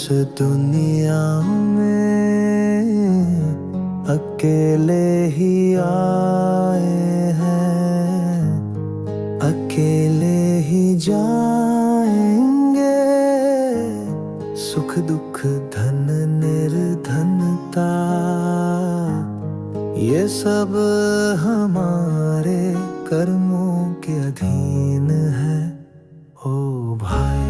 दुनिया में अकेले ही आए हैं, अकेले ही जाएंगे। सुख दुख धन निर्धनता ये सब हमारे कर्मों के अधीन है। ओ भाई,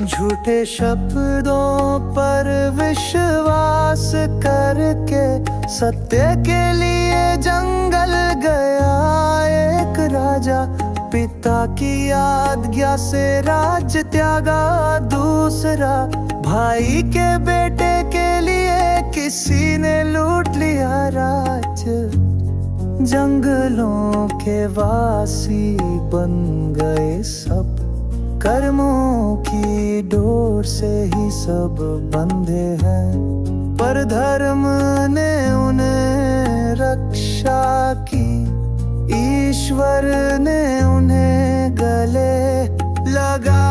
झूठे शब्दों पर विश्वास करके सत्य के लिए जंगल गया एक राजा। पिता की आज्ञा से राज्य त्यागा दूसरा, भाई के बेटे के लिए किसी ने लूट लिया राज्य। जंगलों के वासी बन गए सब, कर्मों की डोर से ही सब बंधे हैं। पर धर्म ने उन्हें रक्षा की, ईश्वर ने उन्हें गले लगा।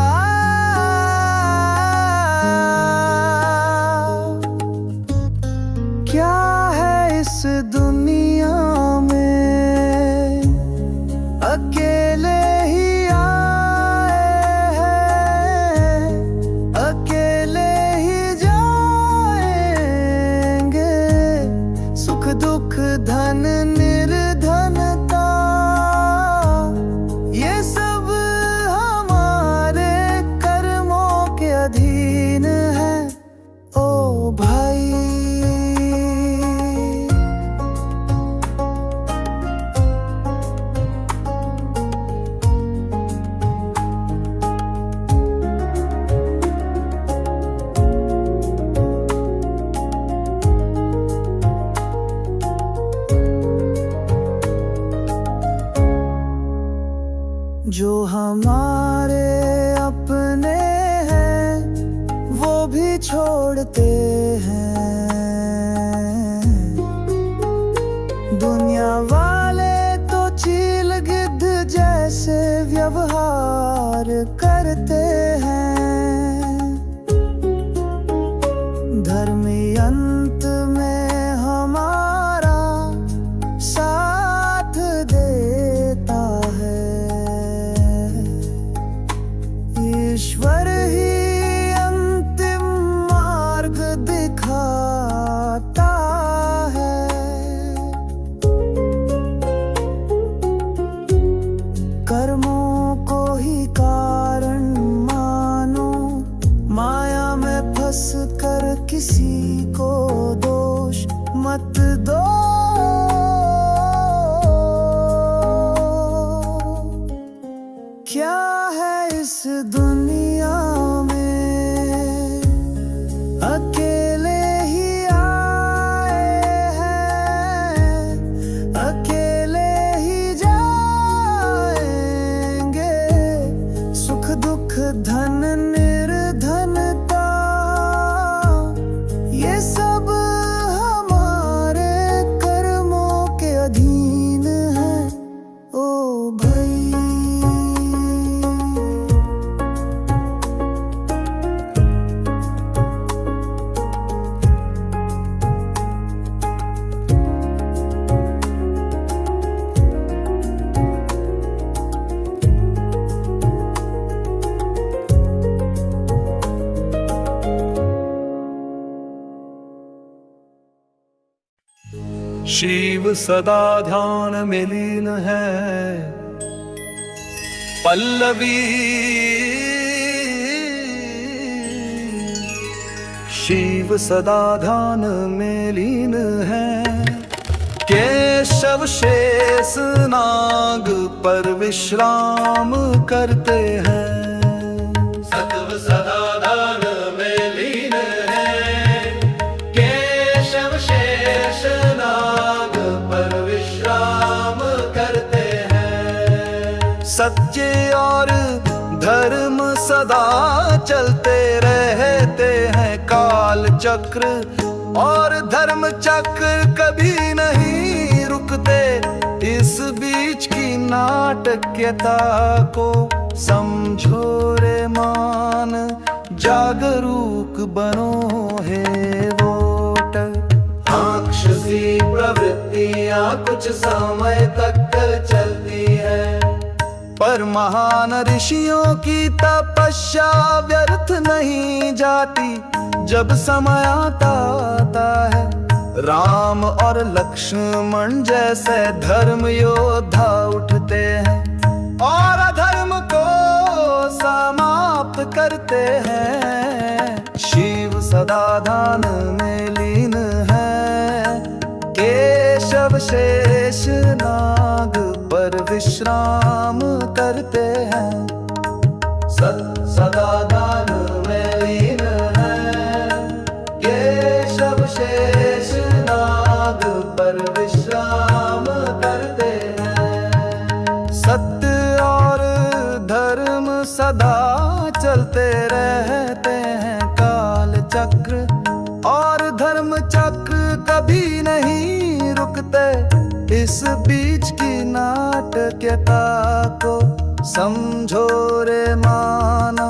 क्या है इस दुनिया में, अकेले ही धन निर्धनता ये सब हमारे कर्मों के अधीन है। ओ भाई, जो हमारे अपने हैं वो भी छोड़ते हैं। दुनिया वाले तो चील गिद्ध जैसे व्यवहार करते हैं। धर्मी अंत में हमारा साथ देता है। ईश्वर ही अंतिम मार्ग दिखाता है। कर्मों को ही कारण मानो, माया में फंस कर किसी को दोष मत दो। क्या है इस दुनिया में, अकेले ही आए हैं, अकेले ही जाएंगे। सुख दुख धन निर्धनता ये सब हमारे कर्मों के अधीन है। ओ भाई, शिव सदा ध्यान में लीन है। पल्लवी शिव सदा ध्यान में लीन है। केशव शेष नाग पर विश्राम करते हैं। सत्व सदा ध्यान में लीन है। केशव शेष नाग पर विश्राम करते हैं। सत्य और धर्म सदा चलते रहते हैं। काल चक्र और धर्म चक्र कभी नहीं रुकते। इस बीच की नाटकीयता को समझो रे मान, जागरूक बनो हे वोटर। राक्षसी प्रवृत्तियां कुछ समय तक चलती है, पर महान ऋषियों की तपस्या व्यर्थ नहीं जाती। जब समय आता है, राम और लक्ष्मण जैसे धर्म योद्धा उठते हैं और अधर्म को समाप्त करते हैं। शिव सदा ध्यान में लीन है, केशव शेष नाग पर विश्राम करते हैं। सदा ध्यान में लीन है, केशव शेष नाग पर विश्राम करते हैं। सत्य और धर्म सदा चलते रहते हैं। काल चक्र और धर्म चक्र कभी नहीं रुकते। इस बीच की नाटकीयता को समझो रे मानो,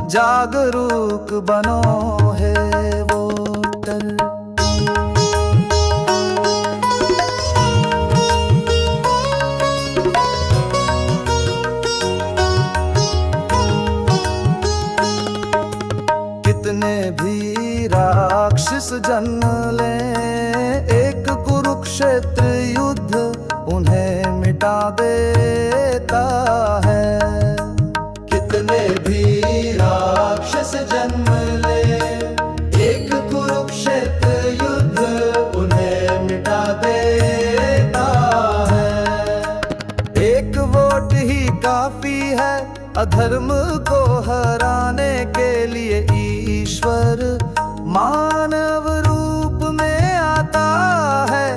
जागरूक बनो हे वोटर। कितने भी राक्षस जन्म ले, एक कुरुक्षेत्र युद्ध उन्हें मिटा देता है। कितने भी राक्षस जन्म ले, एक कुरुक्षेत्र युद्ध उन्हें मिटा देता है। एक वोट ही काफी है अधर्म को हराने के लिए। ईश्वर मानव रूप में आता है,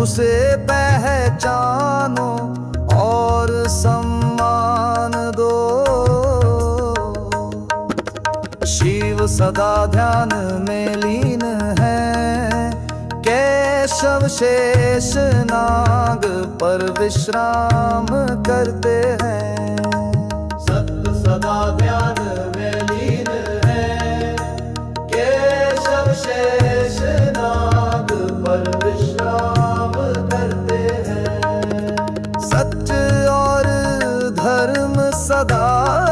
उसे पहचानो और सम्मान दो। शिव सदा ध्यान में लीन है, केशव शेष नाग पर विश्राम करते हैं। सत्य सदा ध्यान में लीन है, केशव शेष नाग पर विश्राम करते हैं। सत्य और धर्म सदा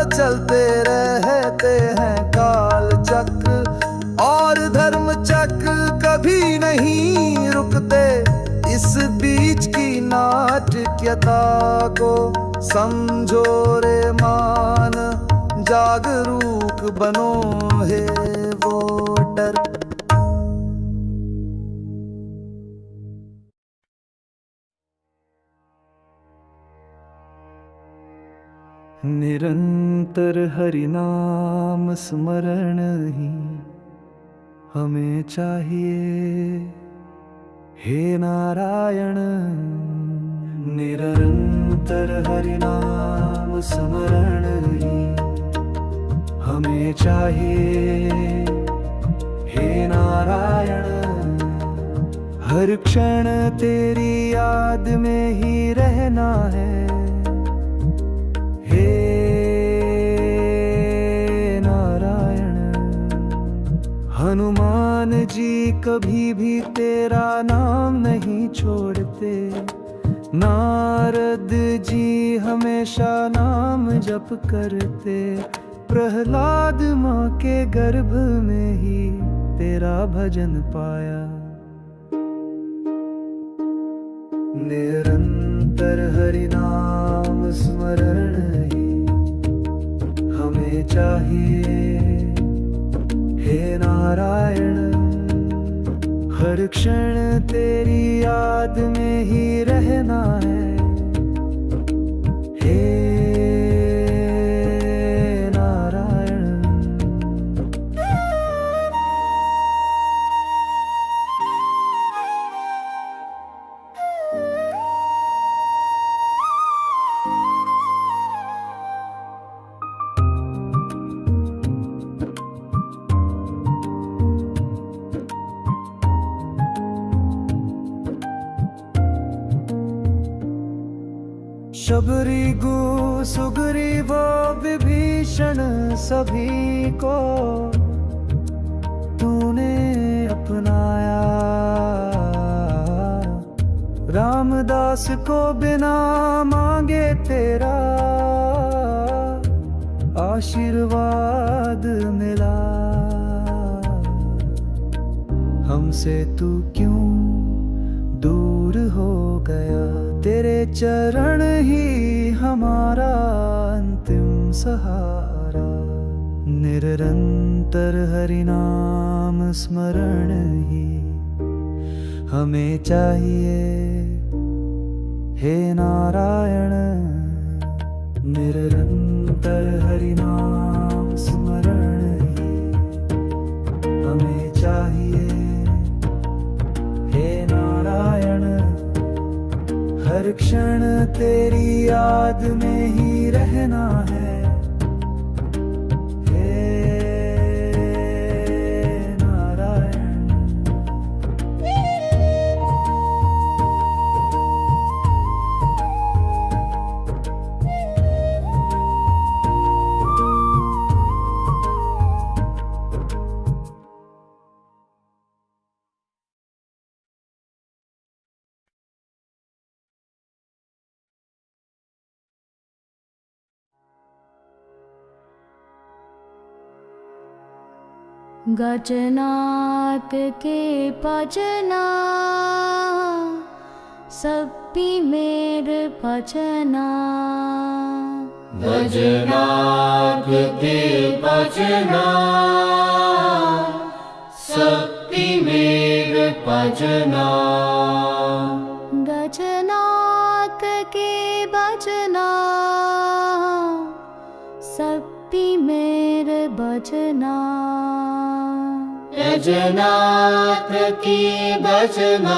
चलते रहते हैं। काल चक्र और धर्म चक्र कभी नहीं रुकते। इस बीच की नाटकीयता को समझो रे मान, जागरूक बनो हे वोटर। निरंतर हरि नाम स्मरण ही हमें चाहिए हे नारायण। निरंतर हरि नाम स्मरण ही हमें चाहिए हे नारायण। हर क्षण तेरी याद में ही रहना है हे नारायण। हनुमान जी कभी भी तेरा नाम नहीं छोड़ते। नारद जी हमेशा नाम जप करते। प्रहलाद माँ के गर्भ में ही तेरा भजन पाया। निरंतर हरि नाम स्मरण ही हमें चाहिए हे नारायण। हर क्षण तेरी याद में ही रहना है हे नारायण। शबरी गु सुग्रीव विभीषण सभी को तूने अपनाया। रामदास को बिना मांगे तेरा आशीर्वाद मिला। हमसे तू क्यों दूर हो गया, तेरे चरण ही हमारा अंतिम सहारा। निरंतर हरि नाम स्मरण ही हमें चाहिए, हे नारायण। निरंतर हरि नाम स्मरण ही हमें चाहिए, हे नारायण। हर क्षण तेरी याद में ही रहना है, गजनाथ के भजना सभी मेरे भजना। गजनाथ के भजना सभी मेरे भजना। गजनाथ के भजना सभी मेरे भजना। गजनाथ की भजना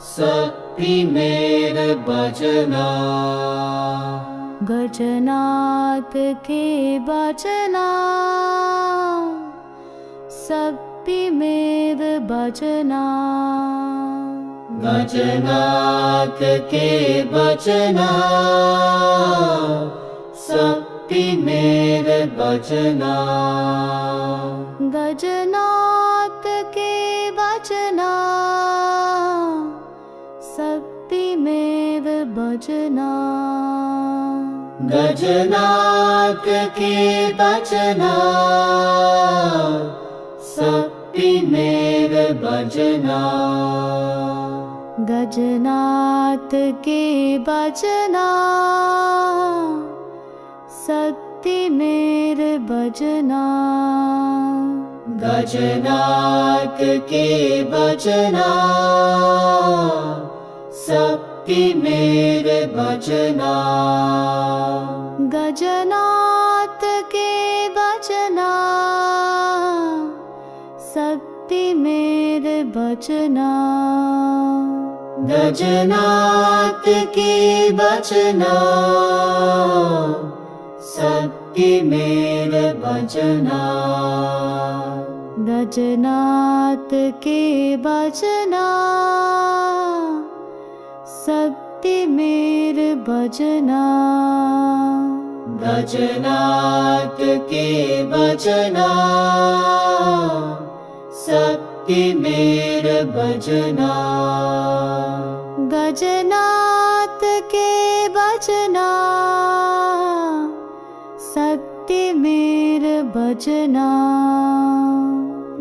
सभी मेरे भजना। गजनाथ के भजना सभी मेरे भजना। गजनाथ के भजना सभी मेरे भजना। गजनाथ के भजना सभी मेरे भजना। गजनाथ के भजना सभी मेरे भजना। गजनाथ के भजना सत्य मेरे भजना। गजनाथ के भजना सत्य मेरे भजना। गजनाथ के भजना सत्य मेरे भजना। गजनाथ के भजना सत्य मेरे भजना। गजनाथ के भजना सत्य मेरे भजना। गजनाथ के भजना सत्य मेरे भजना। गजनाथ के भजना सत्य मेरे भजना।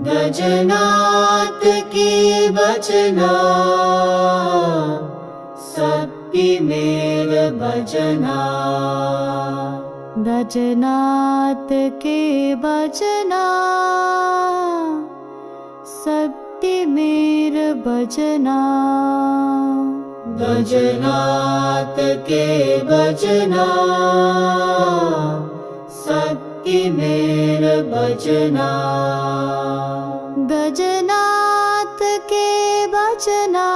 गजनाथ के भजना सत्य मेरे भजना। गजनाथ के भजना सत्य मेरे भजना। गजनाथ के भजना सत्य मेरे भजना। गजनाथ के भजना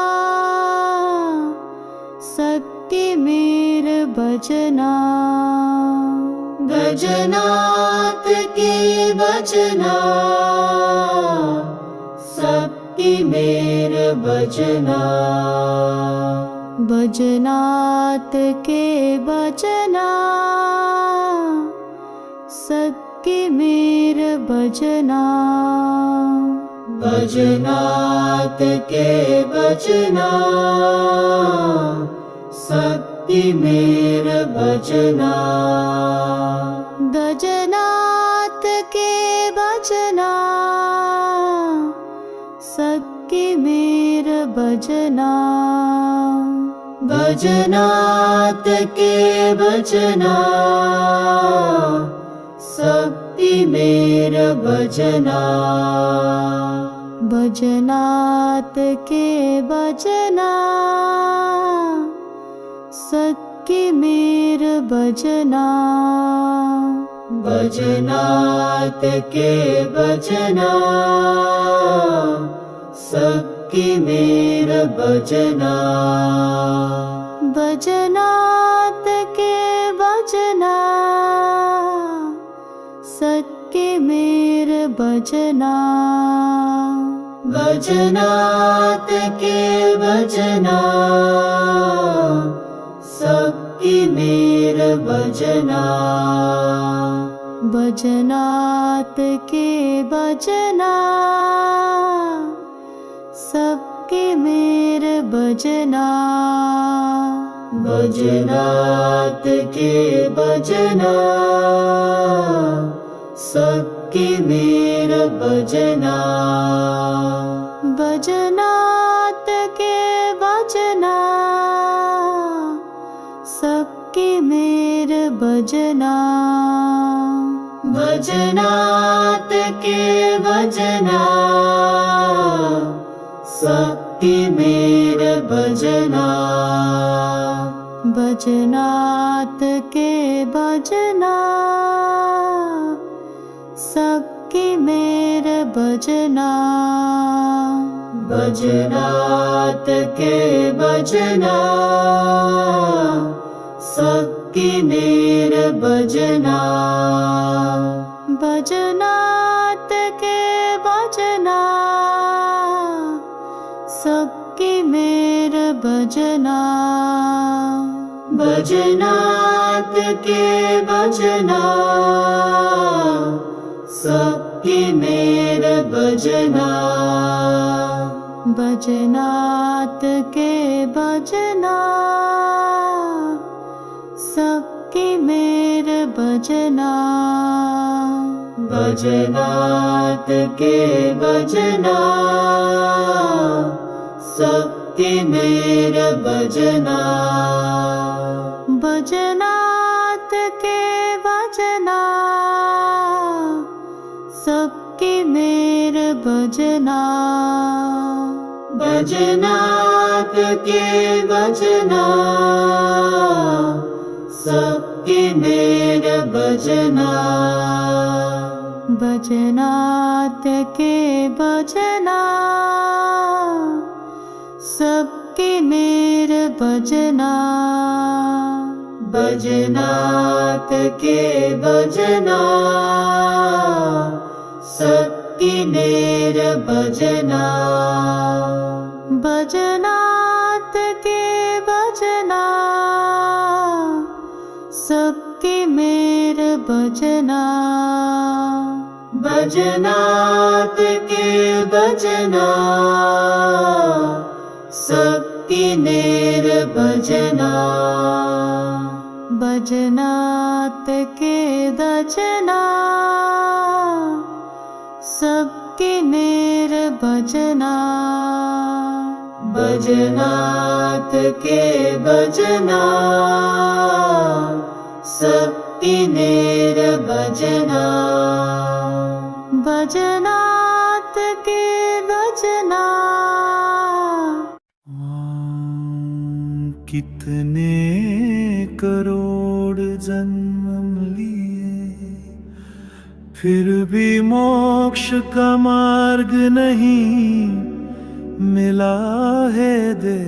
सत्य मेरे भजना। गजनाथ के भजना सत्य मेरे भजना। भजनात के भजना सबके मेर भजना भजनात के भजना शक्ति मेर भजना भजनात के भजना सबके मेर भजना भजनात के भजना शक्ति मेर भजना भजनात के भजना सबके मेर भजना भजनात के भजना सबकी मेर भजना भजनात के भजना सबके मेर भजना भजनात के भजना सबकी मेर भजना भजनात के भजना सबके मेर भजना भजनात के भजना सबकी मेर भजना भजनात के भजना सबके मेर भजना भजनात के भजना सबकी मेर भजना भजनात के भजना सबके मेर भजना भजनात के भजना सबकी मेर भजना भजनात के भजना सबके मेर भजना भजनात के भजना सबकी मेर भजना भजनात के भजना सबके मेर भजना भजनात के भजना सबकी मेर भजना भजनात के भजना सबके मेर भजना भजनात के भजना सबकी मेर भजना भजनात के भजना सबके मेर भजना भजनात के भजना सबकी मेर भजना भजनात के भजना सबके मेर भजना भजनात के भजना सबकी मेर भजना भजनात के भजना सबके मेर भजना भजनात के भजना सबकी मेर भजना भजनात के भजना कितने करोड़ जन्म लिए फिर भी मोक्ष का मार्ग नहीं मिला है दे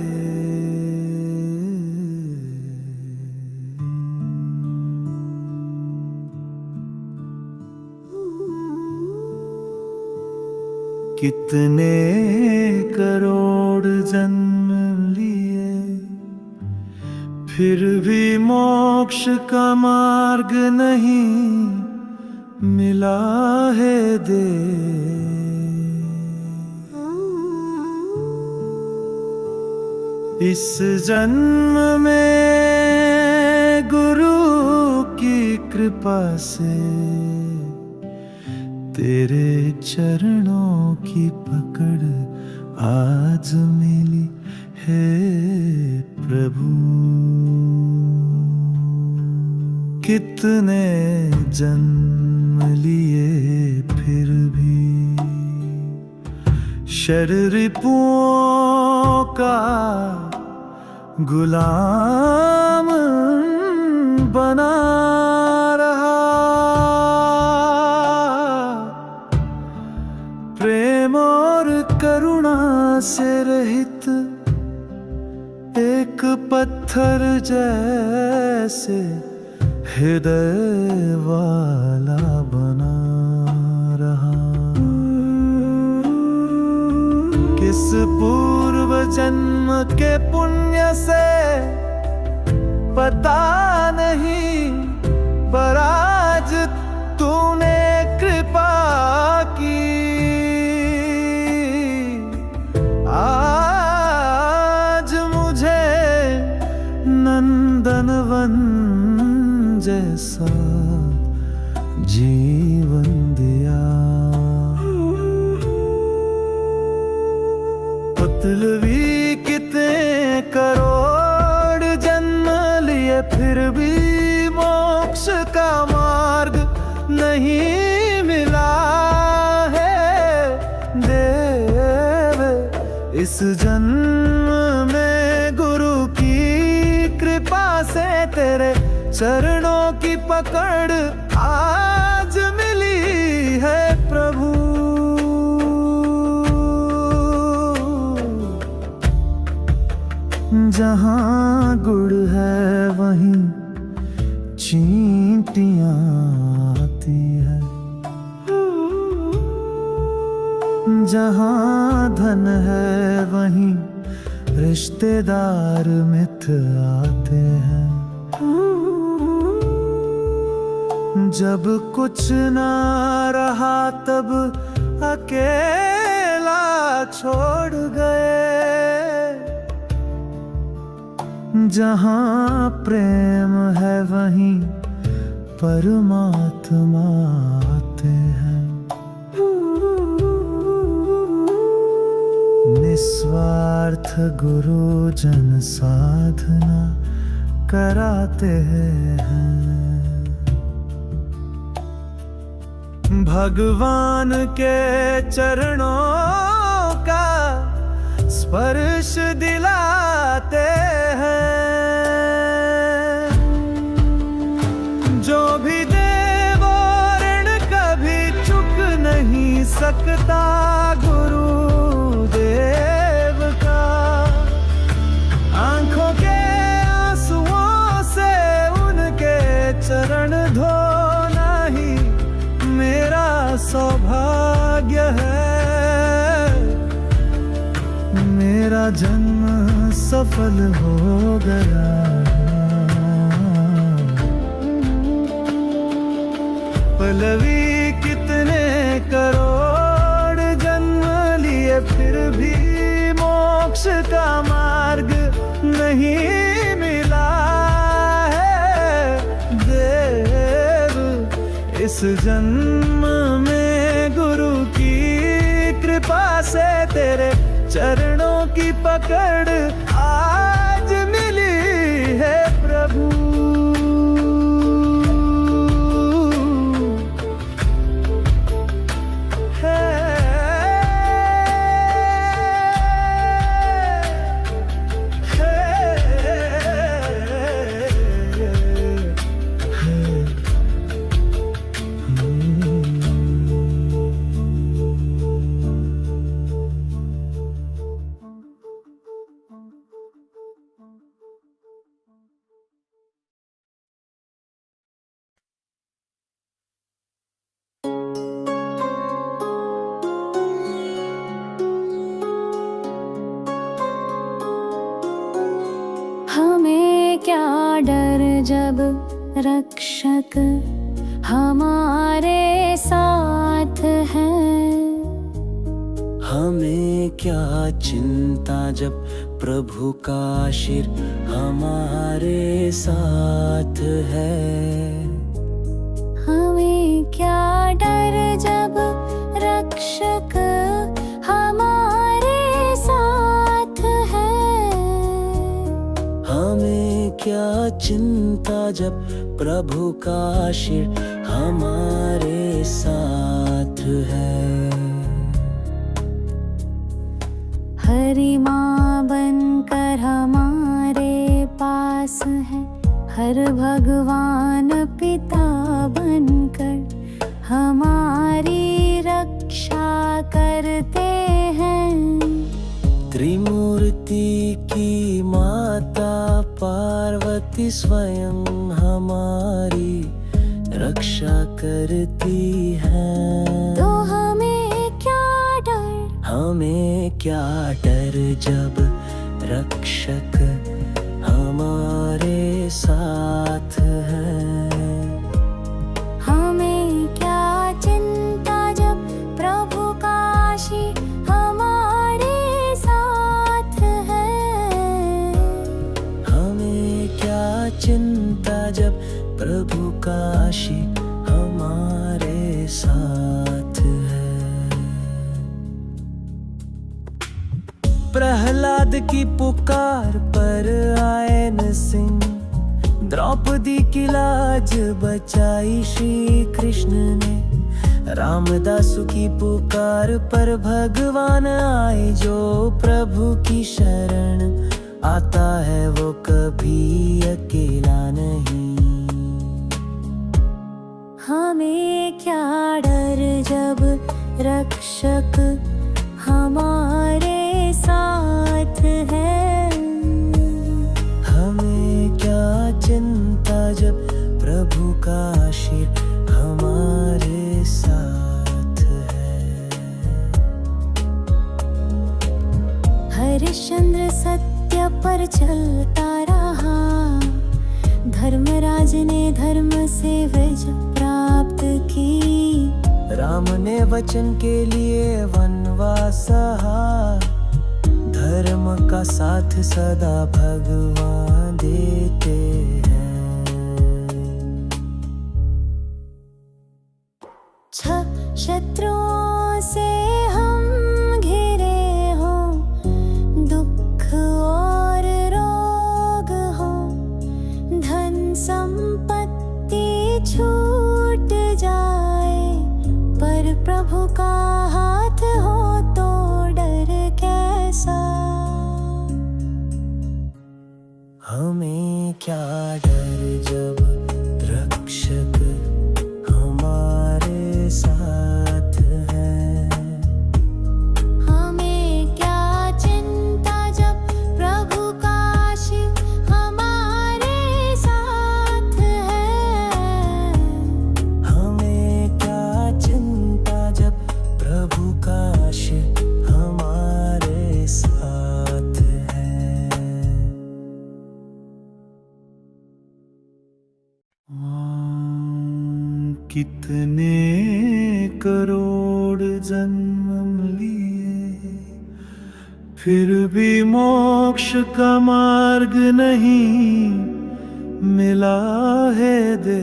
कितने करोड़ जन्म लिए फिर भी मोक्ष का मार्ग नहीं मिला है दे। इस जन्म में गुरु की कृपा से तेरे चरणों की पकड़ आज मिली है प्रभु। कितने जन्म लिए फिर भी शरीर रिपुओं का गुलाम बना रहा। प्रेम और करुणा से रहित एक पत्थर जैसे हृदय वाला बना रहा। किस पूर्व जन्म के पुण्य से पता नहीं, पर आज तूने कृपा की। आज मुझे नंदनवन जैसा जीवन दिया। पुतलवी कितने करोड़ जन्म लिए फिर भी मोक्ष का मार्ग नहीं मिला है देव। इस जन्म में गुरु की कृपा से तेरे चरणों की पकड़ आज मिली है प्रभु। जहाँ गुड़ है वहीं चींटियां आती है। जहाँ धन है वहीं रिश्तेदार मित्र आते हैं। जब कुछ ना रहा तब अकेला छोड़ गए। जहाँ प्रेम है वहीं परमात्मा आते हैं। निस्वार्थ गुरु जन साधना कराते हैं। भगवान के चरणों का स्पर्श दिलाते हैं। जो भी देव ऋण कभी चुक नहीं सकता गुरुदेव का। आंखों के आंसुओं से उनके चरण धोना ही मेरा सौभाग्य है। मेरा जन्म सफल हो गया। पलवी कितने करोड़ जन्म लिए फिर भी मोक्ष का मार्ग नहीं मिला है देव। इस जन्म में गुरु की कृपा से तेरे चरणों की पकड़ आज मिली है प्रभु। जब रक्षक हमारे साथ है। हमें क्या चिंता जब प्रभु का आशीर हमारे साथ है। हमें क्या डर जब रक्षक हमारे साथ है। हमें क्या चिंता जब प्रभु का आशीर हमारे साथ है। हरी माँ बनकर हमारे पास है, हर भगवान पिता बनकर हमारी रक्षा करते हैं। त्रिमूर्ति की माता पार्वती स्वयं हमारी रक्षा करती है। तो हमें क्या डर, हमें क्या डर जब रक्षक हमारे साथ है। हमें क्या चिंता जब प्रभु का आशीर हमारे साथ है। हमें क्या चिंता जब प्रभु का आशीर हमारे साथ है। प्रहलाद की पुकार पर आए नरसिंह, द्रौपदी की लाज बचाई श्री कृष्ण ने। रामदासु की पुकार पर भगवान आए, जो प्रभु की शरण आता है वो कभी अकेला नहीं। हमें क्या डर जब रक्षक हमारे साथ है। हमें क्या चिंता जब प्रभु का आशीर हमारे साथ है। हरिश्चंद्र सत्य पर चलता रहा, धर्मराज ने धर्म से विजय प्राप्त की। राम ने वचन के लिए वनवास सहा, धर्म का साथ सदा भगवान देते हैं। शत्रुओं से हम घिरे हो, दुख और रोग हो, धन संपत्ति छूट जाए, पर प्रभु का हाथ हो तो डर कैसा। हमें क्या डर जब रक्षक हमारे साथ है। हमें क्या चिंता जब प्रभु का आशीर हमारे साथ है। हमें क्या चिंता जब प्रभु का आशीर हमारे साथ है। कितने करोड़ जन्म लिए, फिर भी मोक्ष का मार्ग नहीं मिला है दे।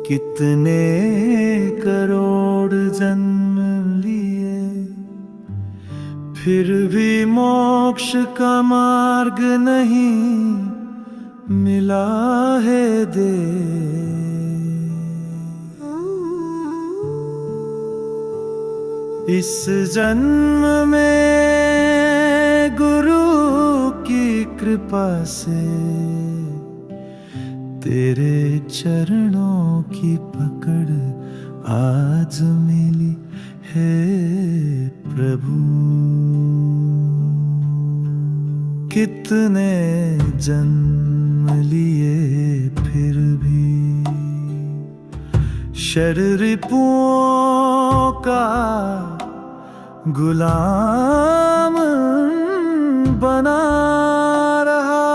कितने करोड़ जन्म लिए, फिर भी मोक्ष का मार्ग नहीं मिला है दे। इस जन्म में गुरु की कृपा से तेरे चरणों की पकड़ आज मिली है प्रभु। कितने जन्म लिए फिर भी शरीरिपुओं का गुलाम बना रहा,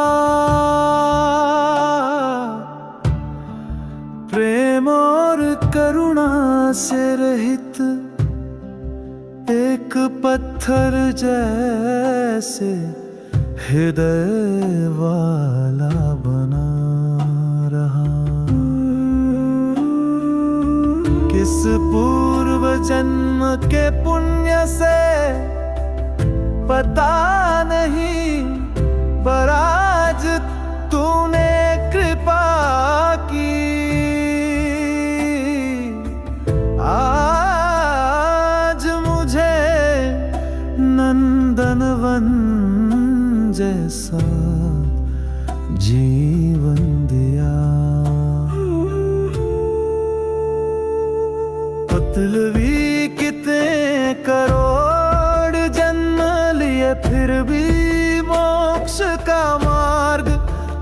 प्रेम और करुणा से रहित एक पत्थर जैसे हृदय वाला बना रहा। किस पूर्व जन्म के पुण्य से पता नहीं, पर आज तूने कृपा की, आज मुझे नंदनवन जैसा जीवन दिया। पुतलवी कितने करोड़ जन्म लिए, फिर भी मोक्ष का मार्ग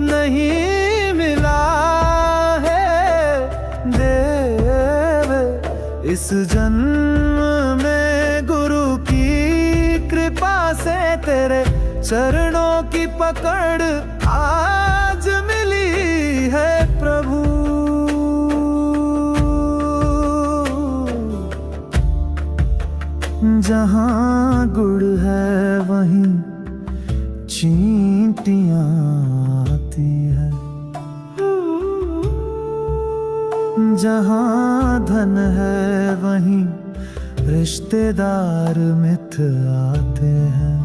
नहीं मिला है देव। इस जन्म में गुरु की कृपा से तेरे चरणों की पकड़ आज मिली है प्रभु। जहाँ गुड़ है वहीं चींटियां आती है, जहाँ धन है वहीं रिश्तेदार मित्र आते हैं।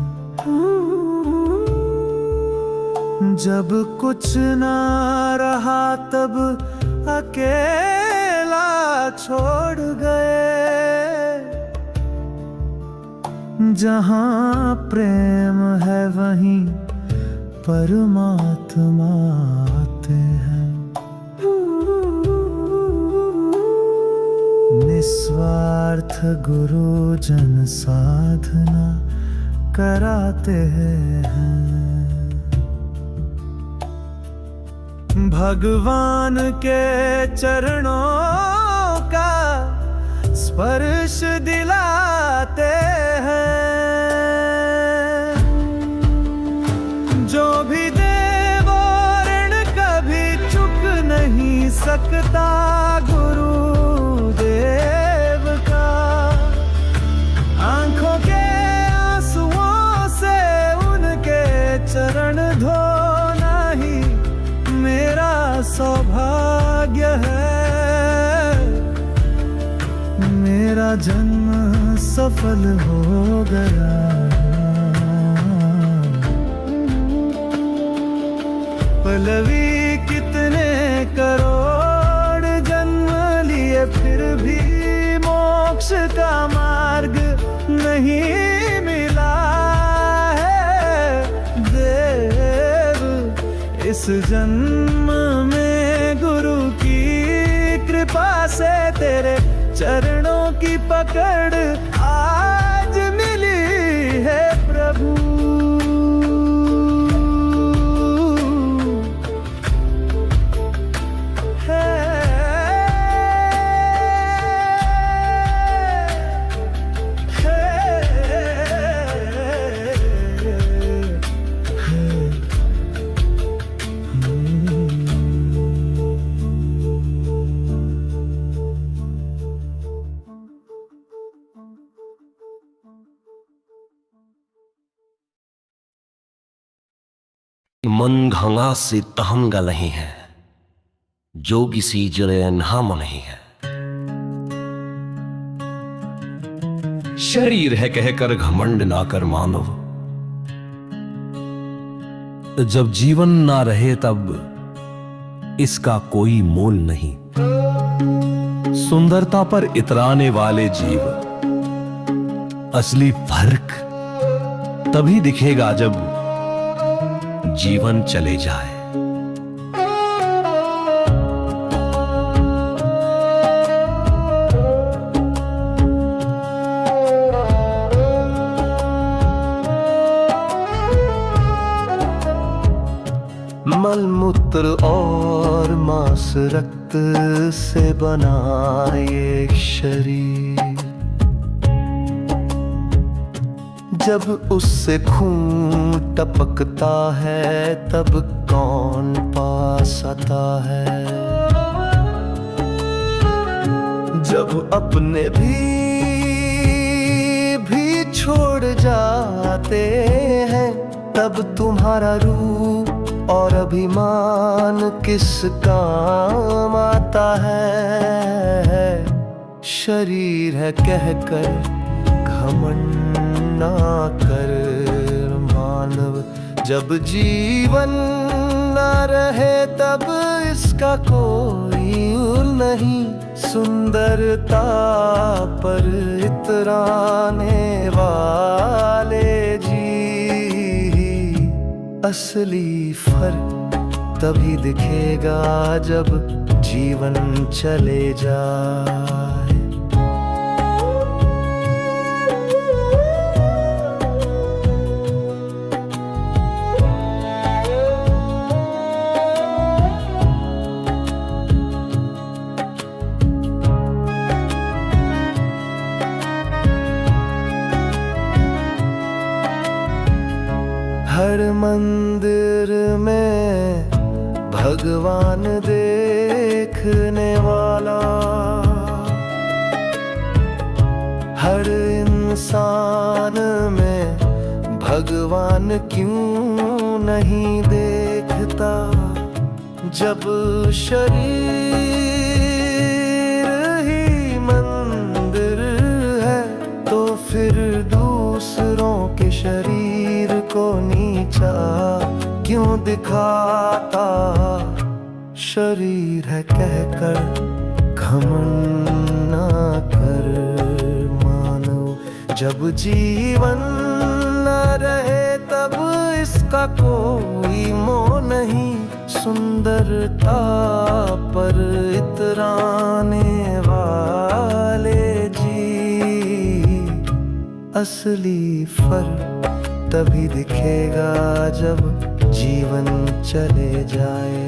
जब कुछ ना रहा तब अकेला छोड़ गए, जहाँ प्रेम है वहीं परमात्मा आते हैं। निस्वार्थ गुरु जन साधना कराते हैं। भगवान के चरणों का स्पर्श दिलाते हैं। जो भी दे वो ऋण कभी चुक नहीं सकता गुरुदेव का। आंखों के आंसुओं से उनके चरण धोना ही मेरा सौभाग्य है। मेरा जन्म सफल हो गया। पलवी कितने करोड़ जन्म लिए, फिर भी मोक्ष का मार्ग नहीं मिला है देव। इस जन्म में गुरु की कृपा से तेरे चरणों की पकड़ आज मिली है प्रभु। मन घंगा से तहंगा नहीं है, जोगी सी जरे नाम नहीं है। शरीर है कहकर घमंड ना कर मानव, जब जीवन ना रहे तब इसका कोई मोल नहीं। सुंदरता पर इतराने वाले जीव, असली फर्क तभी दिखेगा जब जीवन चले जाए। मलमूत्र और मांस रक्त से बना ये शरीर, जब उससे खून टपकता है तब कौन पास आता है। जब अपने भी छोड़ जाते हैं तब तुम्हारा रूप और अभिमान किस काम आता है। शरीर है कहकर घमंड ना कर मानव, जब जीवन ना रहे तब इसका कोई उल नहीं। सुंदरता पर इतराने वाले जी, असली फर्क तभी दिखेगा जब जीवन चले जाए। हर मंदिर में भगवान देखने वाला, हर इंसान में भगवान क्यों नहीं देखता। जब शरीर ही मंदिर है तो फिर दूसरों के शरीर को नीचा क्यों दिखाता। शरीर है कहकर घमंड ना कर मानो, जब जीवन न रहे तब इसका कोई मोह नहीं। सुंदरता पर इतराने वाले जी, असली फर्क तभी दिखेगा जब जीवन चले जाए।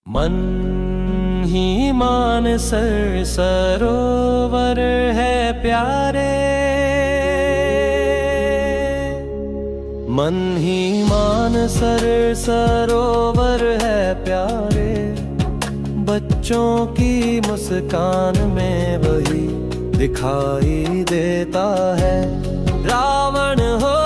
मन ही मानसर सरोवर है प्यारे, मन ही मानसर सरोवर है प्यारे। बच्चों की मुस्कान में वही दिखाई देता है। रावण हो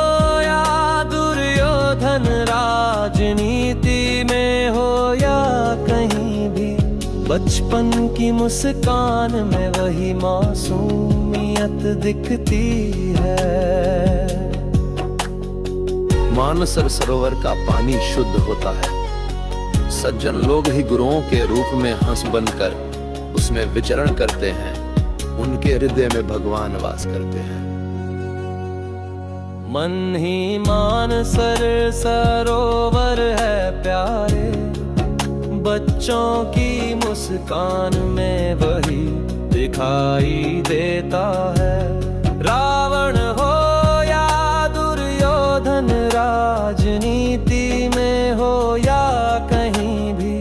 या दुर्योधन, राजनीति में हो या कहीं भी, बचपन की मुस्कान में वही मासूमियत दिखती है। मानसर सरोवर का पानी शुद्ध होता है। सज्जन लोग ही गुरुओं के रूप में हंस बनकर उसमें विचरण करते हैं। उनके हृदय में भगवान वास करते हैं। मन ही मानसर सरोवर है प्यारे, बच्चों की मुस्कान में वही दिखाई देता है। रावण हो या दुर्योधन, राजनीति में हो या कहीं भी,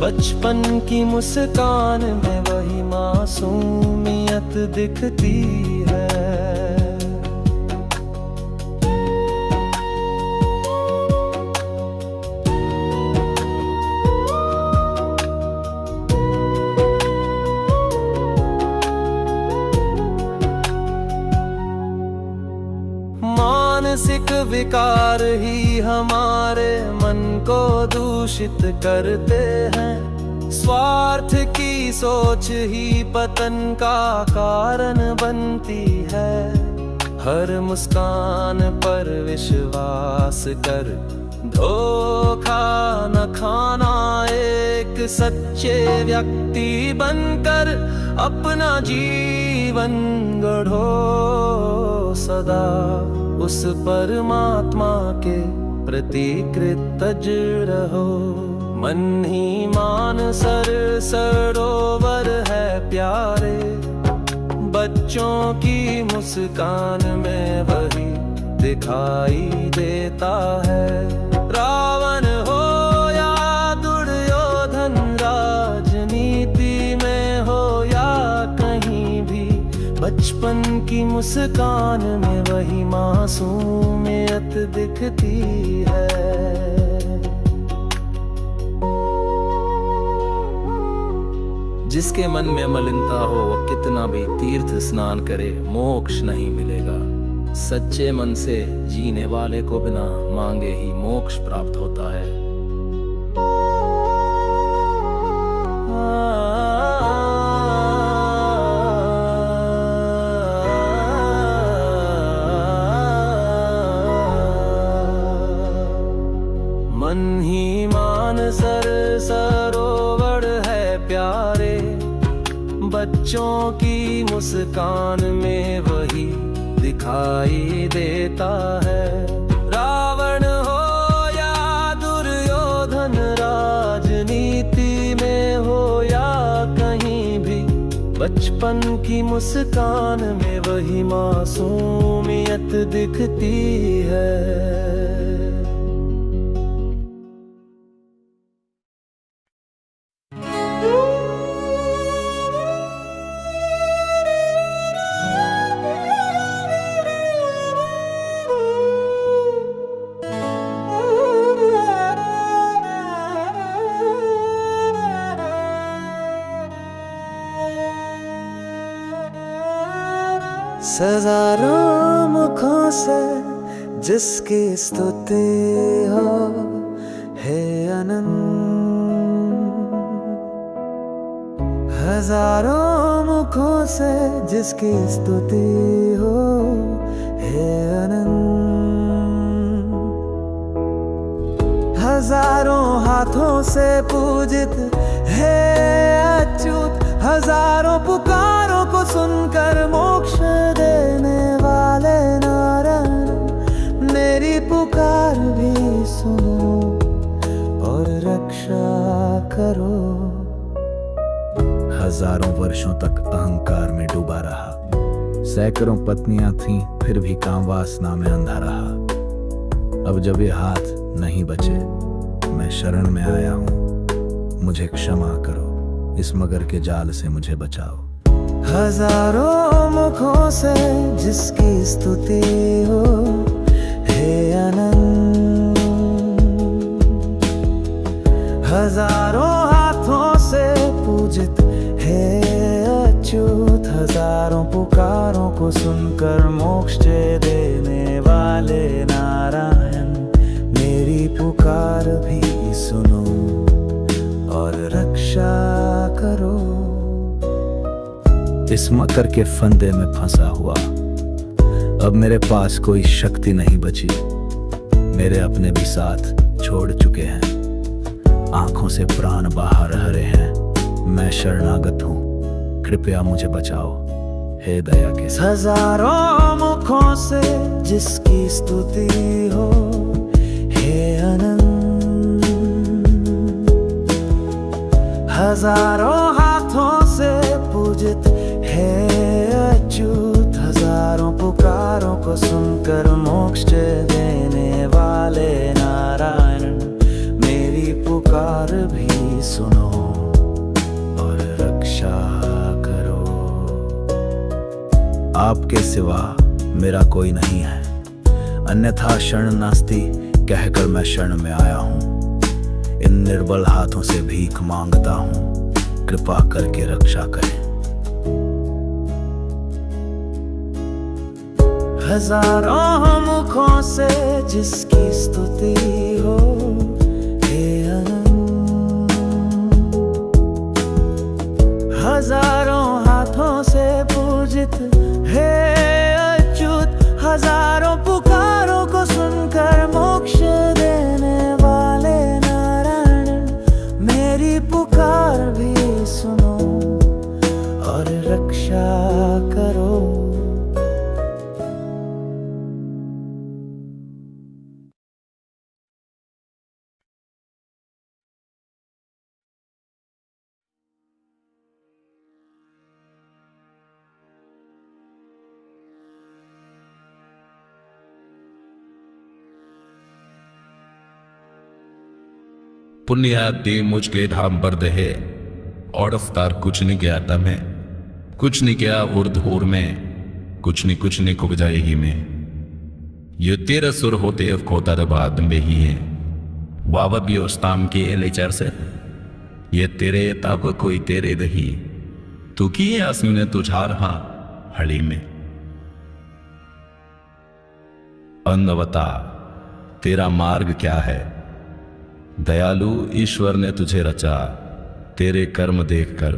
बचपन की मुस्कान में वही मासूमियत दिखती है। मानसिक विकार ही हमारे मन को दूषित करते हैं। स्वार्थ की सोच ही पतन का कारण बनती है। हर मुस्कान पर विश्वास कर धोखा न खाना, एक सच्चे व्यक्ति बनकर अपना जीवन गढ़ो सदा। उस परमात्मा के प्रति कृतज्ञ रहो। मन ही मानसर सरोवर है प्यारे, बच्चों की मुस्कान में वही दिखाई देता है। रावण हो या दुर्योधन, राजनीति में हो या कहीं भी, बचपन की मुस्कान में वही मासूमियत दिखती है। जिसके मन में मलिनता हो वह कितना भी तीर्थ स्नान करे, मोक्ष नहीं मिलेगा। सच्चे मन से जीने वाले को बिना मांगे ही मोक्ष प्राप्त होता है। मन ही मानसर सरोवर है प्यारे, बच्चों की मुस्कान में वही दिखाई देता है। रावण हो या दुर्योधन, राजनीति में हो या कहीं भी, बचपन की मुस्कान में वही मासूमियत दिखती है। हजारों मुखों से जिसकी स्तुति हो, हे अनंत। हजारों मुखों से जिसकी स्तुति हो, हे अनंत। हजारों हाथों से पूजित है अच्युत, हजारों पुकारों को सुनकर मोक्ष देने वाले नारायण, मेरी पुकार भी सुनो और रक्षा करो। हजारों वर्षों तक अहंकार में डूबा रहा, सैकड़ों पत्नियां थीं फिर भी काम वासना में अंधा रहा। अब जब ये हाथ नहीं बचे, मैं शरण में आया हूँ, मुझे क्षमा करो, इस मगर के जाल से मुझे बचाओ। हजारों मुखों से जिसकी स्तुति हो, हे अनंत। हजारों हाथों से पूजित है अच्युत, हजारों पुकारों को सुनकर मोक्ष देने वाले नारायण, मेरी पुकार भी सुनो और रक्षा करो। इस मकर के फंदे में फंसा हुआ, अब मेरे पास कोई शक्ति नहीं बची। मेरे अपने भी साथ छोड़ चुके हैं, आंखों से प्राण बाहर रह रहे हैं। मैं शरणागत हूँ, कृपया मुझे बचाओ, हे दया के साथ। हजारों मुखों से जिसकी स्तुति हो, हे अनंत। हजारों हाथों से पूजित है अच्युत, हजारों पुकारों को सुनकर मोक्ष देने वाले नारायण, मेरी पुकार भी सुनो और रक्षा करो। आपके सिवा मेरा कोई नहीं है, अन्यथा शरण नास्ति कहकर मैं शरण में आया हूँ। इन निर्बल हाथों से भीख मांगता हूँ, कृपा करके रक्षा करें। हजारों मुखों से जिसकी स्तुति हो, हे अनंत। हजारों हाथों से पूजित है अच्युत, हजारों पुकारों को सुनकर मोक्ष देने वाले पुण्य दे मुझके धाम पर दहे और अफ्तार कुछ नहीं गया तमें कुछ नहीं गया उर्धूर में कुछ नहीं कुक जाए ही में ये तेरा सुर होते खोता बाद में ही है वाव भी उस्ताम के लेचर से ये तेरे तब कोई तेरे दही तू की असुने तुझार हाँ हड़ी में अन्नवता तेरा मार्ग क्या है दयालु ईश्वर ने तुझे रचा तेरे कर्म देखकर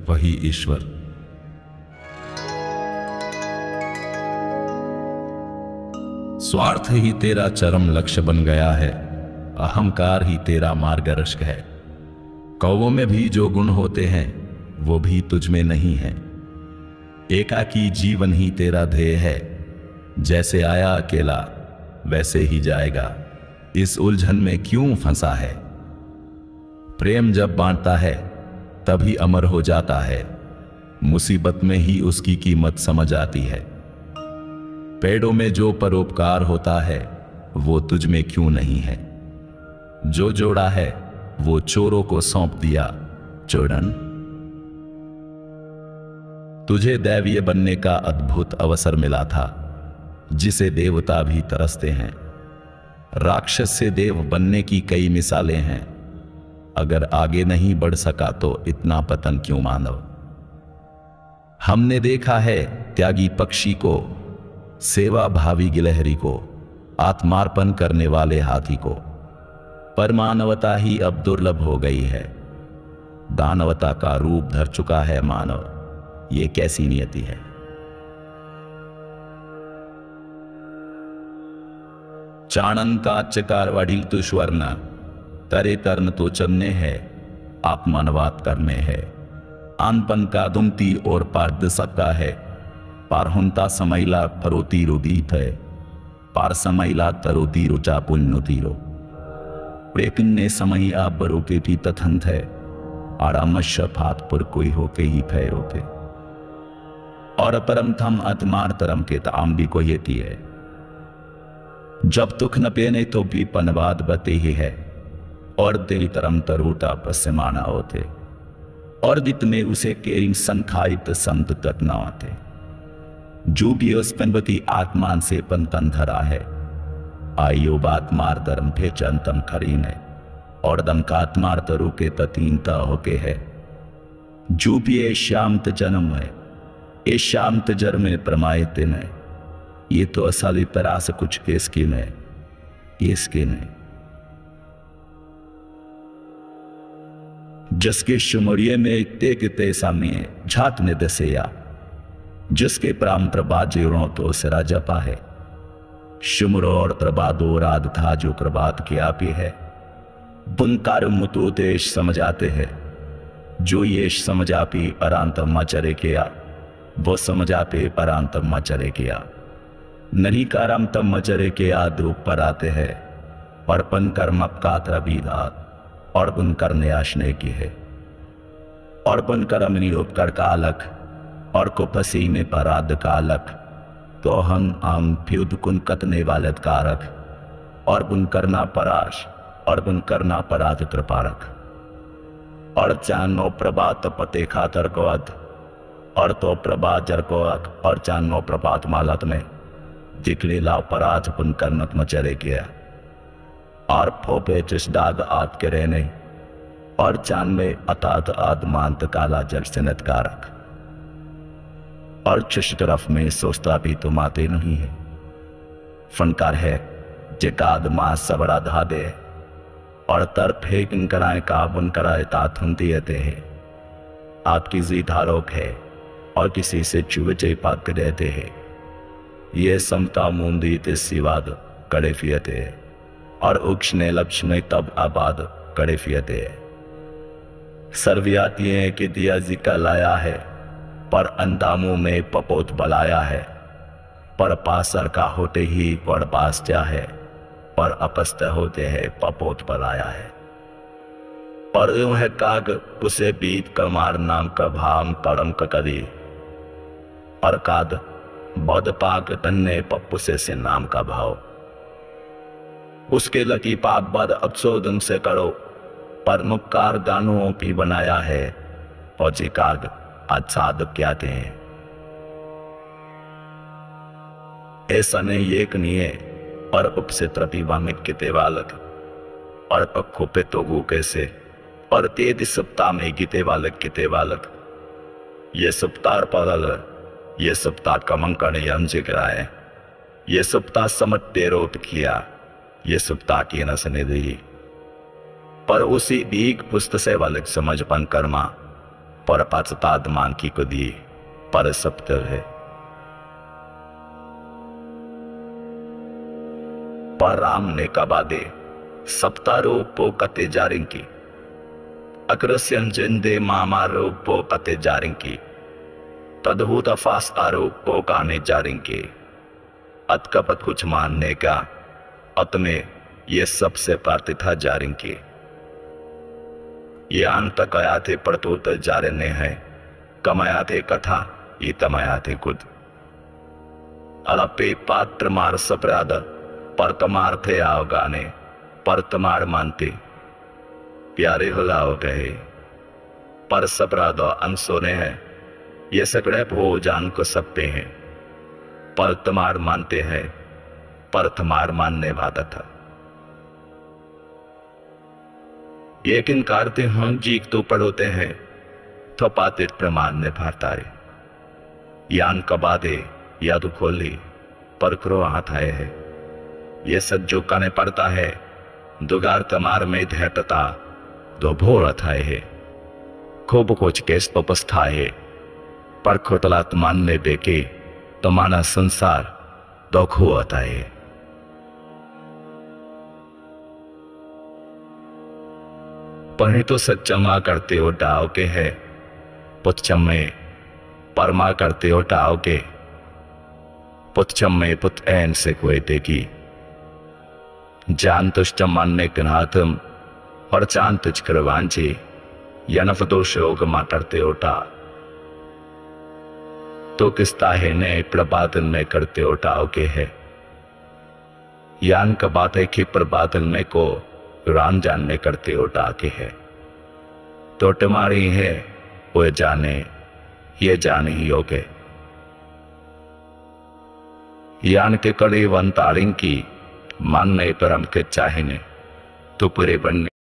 वही ईश्वर स्वार्थ ही तेरा चरम लक्ष्य बन गया है अहंकार ही तेरा मार्गदर्शक है कौवों में भी जो गुण होते हैं वो भी तुझ में नहीं है एकाकी जीवन ही तेरा ध्येय है जैसे आया अकेला वैसे ही जाएगा इस उलझन में क्यों फंसा है प्रेम जब बांटता है तभी अमर हो जाता है मुसीबत में ही उसकी कीमत समझ आती है पेड़ों में जो परोपकार होता है वो तुझ में क्यों नहीं है जो जोड़ा है वो चोरों को सौंप दिया चोरन तुझे दैवीय बनने का अद्भुत अवसर मिला था जिसे देवता भी तरसते हैं राक्षस से देव बनने की कई मिसालें हैं अगर आगे नहीं बढ़ सका तो इतना पतन क्यों मानव हमने देखा है त्यागी पक्षी को सेवा भावी गिलहरी को आत्मार्पण करने वाले हाथी को पर मानवता ही अब दुर्लभ हो गई है दानवता का रूप धर चुका है मानव ये कैसी नियति है चाणन का चकार वाढ़ी तो स्वर्ण तरे तर्न तो चलने है आत्मानवाद करने है आनपन का दुमती और पार्द सबका है पारहुंता समैला फरोती रुदीत है पार समैला तरोती रुचा पुण्योतीरो प्रेकिन ने समय आप बरो के भी तथंत है आरामश फात पर कोई हो के ही फैरोते और परम थम अतमार तरम के ताम भी को येती है जब तुख न पेने तो भी पनवाद बते ही है और दिल तरम तरोटा पसमाना होते और दित में उसे केरिंग संखायित संत तक न आते जो भी स्पनवती आत्मान से पंतन धरा है आयो बात मार धर्म फे चंतम खरीने और दम का आत्मार तरु के ततीनता होके है जो भी ये शांत जन्म है ये शांत जर में प्रमायित है ये तो असली तरह से कुछ के स्किन है ये स्किन है जिसके शुमरिये में ते सामने झात ने दसेया जिसके प्राम प्रभा जीवनों तो सिरा जपा है शुमरो और प्रभा दो रात था जो प्रभात किया भी है बुनकार मुतो देश समझ आते हैं जो ये समझा भी परांतम चरे किया वो समझा पे परांतम चरे किया नरी कारम तम मचरे के आद्रूप पर आते हैं और पन कर्म अपकात्र बीधात और बुन करने आशने की है और बुन कर्म निरूपकर का अलग और को पसीने पर आद का अलग तो हम आम फ्युद कुन कतने वालद कारक और बुन करना पराश और बुन करना पराध कृपारक और चानो प्रभात पते खातर को अध और तो प्रभात जर को अक और चानो प्रभात मालत में जिकले लाव पराध पुन करनत मचरे किया और फोपे चिस दाग आद के रहने और चांद में अतात आदमांत काला जल सिनत कारक और चिश तरफ में सोचता भी तुम आते नहीं है फनकार है जिकाद मां सबड़ा धा दे और तर फेंक कराए काबुन कराए ताथुनती रहते हैं आपकी जीत आरोप है और किसी से चुवचे पाक रहते हैं ये समता मूंदी ते सिवाद कड़े फियते और उक्षने लक्ष्य में तब आबाद कड़े फियते सर्वियाती है कि दिया जिका लाया है पर अंदामों में पपोत बलाया है पर पासर का होते ही पर पास जा है पर अपस्त होते हैं पपोत बलाया है पर यूं है काग उसे बीत कमार नाम का भाम परम कदी और काद बौद्ध पाक तन्ने पप्पू से नाम का भाव उसके लकी पाक बद अफसोदन से करो पर मुक्कार दानुओं भी बनाया है फौजी काग आजाद क्या थे। ऐसा नहीं एक नहीं और उपसेत्र वामिक किते वालक और पक्खों पे तो गु कैसे और तेज सप्ताह में गीते वालक किते वालक ये सप्ताह पगल ये सप्ताह कमंकण यंज गिराए ये सप्ताह समझते रोप किया ये सप्ताह की नसने दी पर उसी दीग पुस्त से वालक समझ पन कर्मा पर पाचताद मान की को दी पर सप्तर है पर राम ने कबा दे सप्तारो पो कते जारिंकी अग्रस्यन जिंदे मामारो पो कते जारिंकी तदभूत फास्तारो पो काने जारिंकी अतकपत कुछ मानने का अत में ये सबसे प्रार्थिता जारिंकी ये अंत कया थे पड़तोत जारने हैं कमाया थे कथा ये तमाया थे खुद अलपे पात्र मार सपराध पर तमार थे आओ गाने पर तमार मानते प्यारे हुलाओ गए पर सपराध अनसोने हैं ये सगड़े भो जान को सकते हैं पर तमार मानते हैं पर तमार मानने वादा था ये किन कारते हम जीक तो पढ़ोते हैं तो पाते प्रमाण ने भारतारे यान कबादे या तो खोली पर क्रो हाथ आए है ये सज्जो काने पड़ता है दुगार तमार में धैटता दो भोर अथाए है खूब कुछ केस पपस्थाए पर खोतलात मानने बेके तो माना संसार दो खो अथाए पढ़े तो सच्चमा करते हो डाव के है पुच्छम्मे परमा करते हो डाव के पुच्छम्मे पुत ऐन से कोई देगी जान तुष्ट मानने कनातम और चांद तुझ करवांचे या नफदोष योग माटरते ओटा तो किस्ता है ने प्रबादन में करते उठाओ के है यान का बात है कि प्रबादन में को राम जानने करते उठा के है तो तुम्हारी है वो जाने ये जाने ही योगे यान के कड़े वन तारिंग की मानने परम के चाहने तो पूरे बनने